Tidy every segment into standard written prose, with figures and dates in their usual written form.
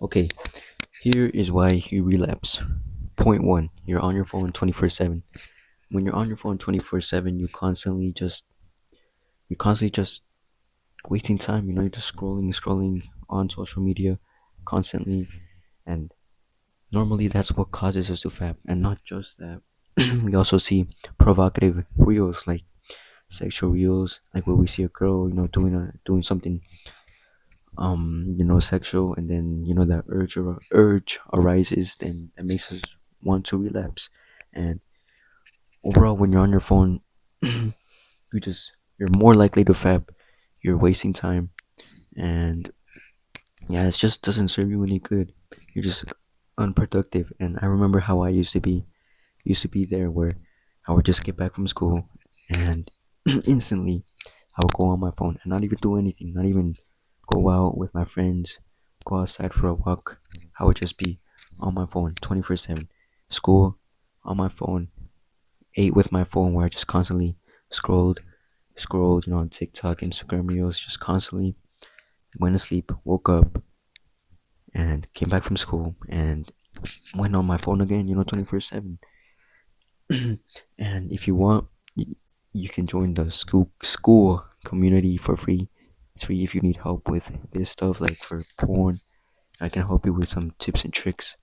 Okay, here is why you relapse. Point one, you're on your phone 24/7. When you're on your phone 24/7, you're constantly just wasting time, you're just scrolling on social media constantly, and normally that's what causes us to fap. And not just that. We also see provocative reels like sexual reels, like where we see a girl, doing something sexual, and then that urge arises, and that makes us want to relapse. And overall, when you're on your phone, you're more likely to fap. You're wasting time, and yeah, it just doesn't serve you any good. You're just unproductive. And I remember how I used to be there, where I would just get back from school, and instantly I would go on my phone and not even do anything, not even go out with my friends, go outside for a walk. I would just be on my phone 24/7. School, on my phone, ate with my phone, where I just constantly scrolled, scrolled, on TikTok, Instagram Reels, just constantly went to sleep, woke up, and came back from school and went on my phone again, 24/7. And if you want, you can join the school community for free. It's free if you need help with this stuff, like for porn. I can help you with some tips and tricks.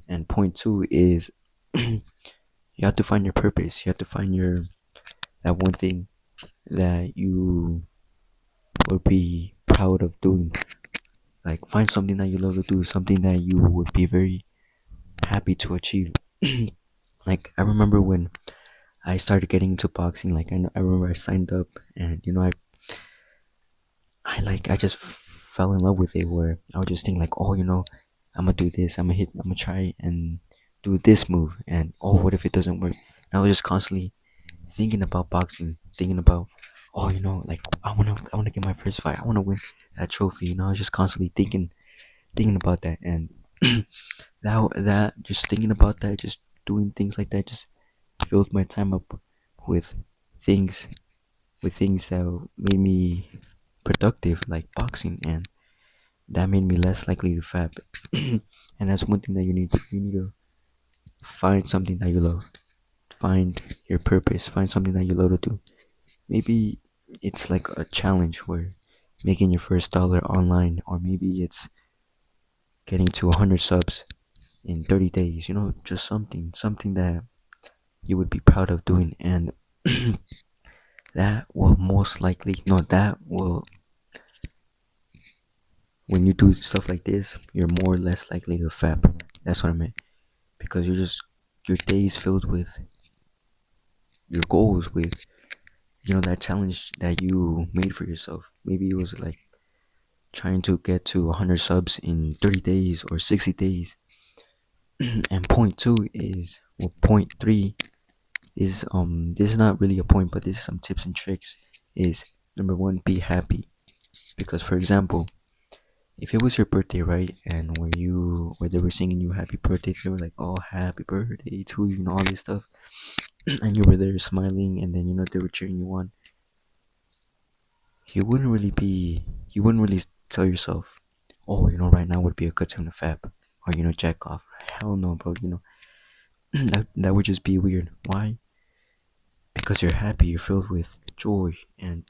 And point two is you have to find your purpose. You have to find your that one thing that you would be proud of doing. Like find something that you love to do, something that you would be very happy to achieve. Like I remember when I started getting into boxing. Like I remember I signed up, and I just fell in love with it. Where I would just think like, oh, I'm gonna do this. I'm gonna try and do this move. And oh, what if it doesn't work? And I was just constantly thinking about boxing, thinking about, oh, like I wanna get my first fight. I wanna win that trophy. I was just constantly thinking about that, and that just thinking about that, just doing things like that, just filled my time up with things things that made me productive, like boxing, and that made me less likely to fap. And that's one thing that you need to find something that you love, find your purpose, find something that you love to do. Maybe it's like a challenge where making your first dollar online, or maybe it's getting to 100 subs in 30 days. Just something that you would be proud of doing, and that will most likely no that will when you do stuff like this, you're more or less likely to fap. That's what I meant. Because your day is filled with your goals, with that challenge that you made for yourself. Maybe it was like trying to get to 100 subs in 30 days or 60 days. And point two is, well, point three is, this is not really a point, but this is some tips and tricks. Is number one, be happy. Because for example, if it was your birthday, right, and where they were singing you happy birthday, they were like, oh, happy birthday to you, all this stuff, and you were there smiling, and then they were cheering you on, you wouldn't really tell yourself, oh, right now would be a good time to fap, or jack off. Hell no, bro. That would just be weird. Why? Because you're happy, you're filled with joy, and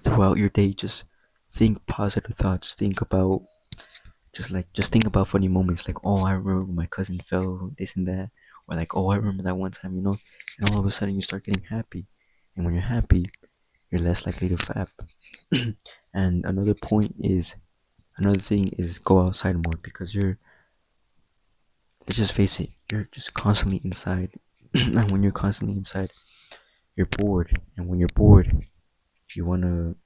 throughout your day, just think positive thoughts. Think about just think about funny moments, like, oh, I remember when my cousin fell, this and that, or like, oh, I remember that one time, and all of a sudden you start getting happy, and when you're happy, you're less likely to fap. And another thing is, go outside more, because let's just face it, you're just constantly inside. And when you're constantly inside, you're bored, and when you're bored, you want to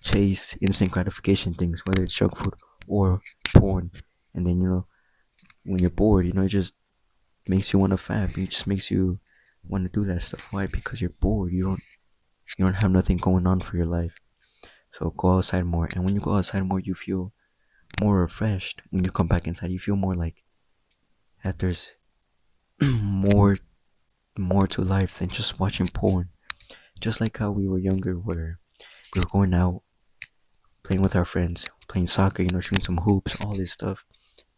chase instant gratification things, whether it's junk food or porn. And then when you're bored, it just makes you want to fap. It just makes you want to do that stuff. Why? Because you're bored. You don't have nothing going on for your life. So go outside more, and when you go outside more, you feel more refreshed. When you come back inside, you feel more like that there's more more to life than just watching porn. Just like how we were younger, where we were going out, playing with our friends, playing soccer, shooting some hoops, all this stuff.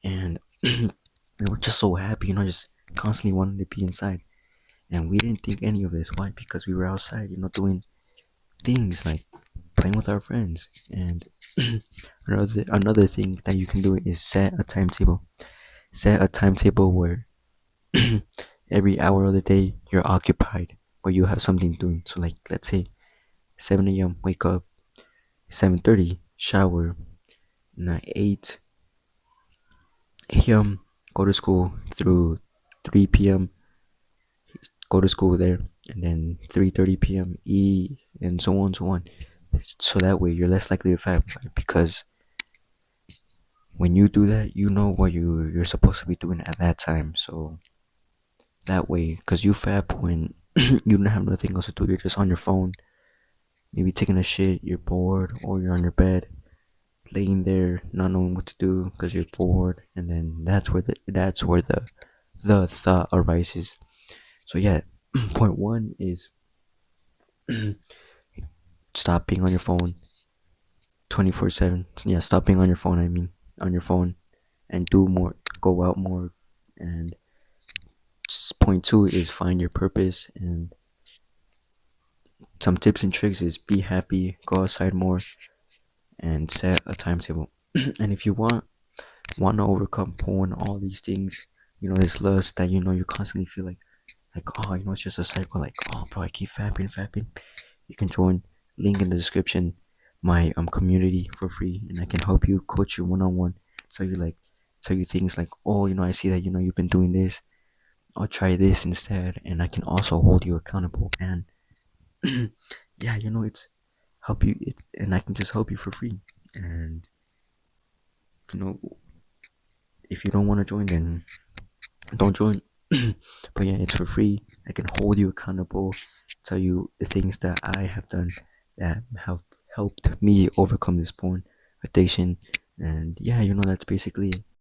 And we were just so happy, just constantly wanting to be inside. And we didn't think any of this. Why? Because we were outside, doing things like playing with our friends. And another thing that you can do is set a timetable. Set a timetable where every hour of the day you're occupied, where you have something doing. So like let's say 7 a.m. wake up, 7:30 shower, and at 8 a.m. go to school through 3 p.m. go to school there, and then 3:30 p.m. eat, and so on, so on. So that way you're less likely to fat, right? Because when you do that, you know what you're supposed to be doing at that time. So that way, because you fap when you don't have nothing else to do, you're just on your phone, maybe taking a shit, you're bored, or you're on your bed, laying there, not knowing what to do because you're bored, and then that's where the thought arises. So yeah, point one is stop being on your phone 24/7. Yeah, stop being on your phone. I mean, on your phone, and do more, go out more. And point two is find your purpose. And some tips and tricks is be happy, go outside more, and set a timetable. And if you want to overcome porn, all these things, this lust that you constantly feel like oh, it's just a cycle. Like oh, bro, I keep fapping. You can join, link in the description, my community for free, and I can help you, coach you 1-on-1. So you like, tell you things like oh, I see that you've been doing this. I'll try this instead, and I can also hold you accountable. And yeah, it's help you, and I can just help you for free. And you know, if you don't want to join, then don't join. But yeah, it's for free. I can hold you accountable, tell you the things that I have done that have helped me overcome this porn addiction. And yeah, that's basically it.